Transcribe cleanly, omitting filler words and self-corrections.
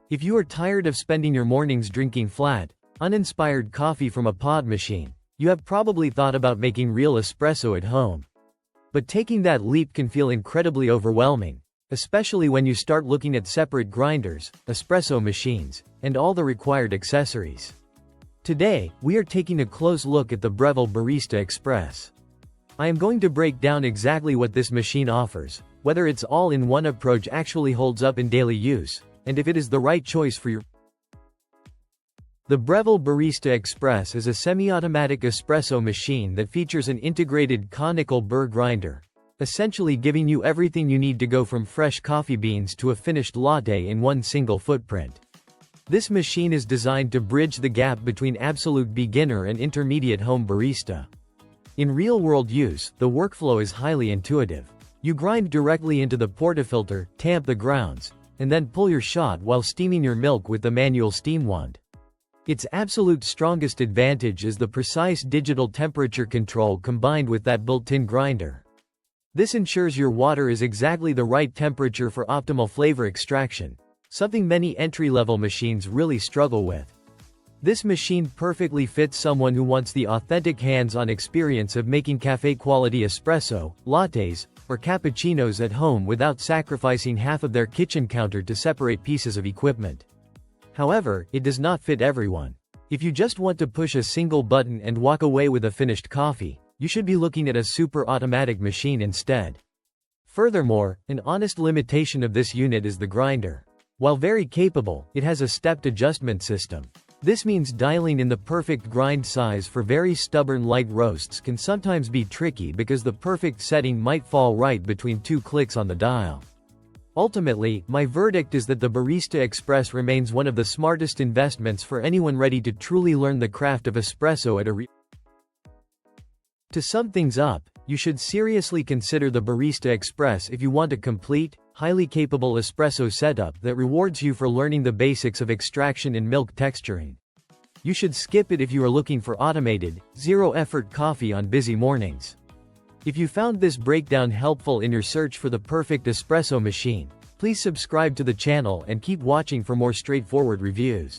If you are tired of spending your mornings drinking flat, uninspired coffee from a pod machine, you have probably thought about making real espresso at home. But taking that leap can feel incredibly overwhelming, especially when you start looking at separate grinders, espresso machines, and all the required accessories. Today, we are taking a close look at the Breville Barista Express. I am going to break down exactly what this machine offers, whether its all-in-one approach actually holds up in daily use, and if it is the right choice for your. The Breville Barista Express is a semi-automatic espresso machine that features an integrated conical burr grinder, essentially giving you everything you need to go from fresh coffee beans to a finished latte in one single footprint. This machine is designed to bridge the gap between absolute beginner and intermediate home barista. In real-world use, the workflow is highly intuitive. You grind directly into the portafilter, tamp the grounds, and then pull your shot while steaming your milk with the manual steam wand. Its absolute strongest advantage is the precise digital temperature control combined with that built-in grinder. This ensures your water is exactly the right temperature for optimal flavor extraction, something many entry-level machines really struggle with. This machine perfectly fits someone who wants the authentic hands-on experience of making cafe-quality espresso, lattes, or cappuccinos at home without sacrificing half of their kitchen counter to separate pieces of equipment. However, it does not fit everyone. If you just want to push a single button and walk away with a finished coffee, you should be looking at a super automatic machine instead. Furthermore, an honest limitation of this unit is the grinder. While very capable, it has a stepped adjustment system. This means dialing in the perfect grind size for very stubborn light roasts can sometimes be tricky because the perfect setting might fall right between two clicks on the dial. Ultimately, my verdict is that the Barista Express remains one of the smartest investments for anyone ready to truly learn the craft of espresso at a To sum things up, you should seriously consider the Barista Express if you want a complete, highly capable espresso setup that rewards you for learning the basics of extraction and milk texturing. You should skip it if you are looking for automated, zero-effort coffee on busy mornings. If you found this breakdown helpful in your search for the perfect espresso machine, please subscribe to the channel and keep watching for more straightforward reviews.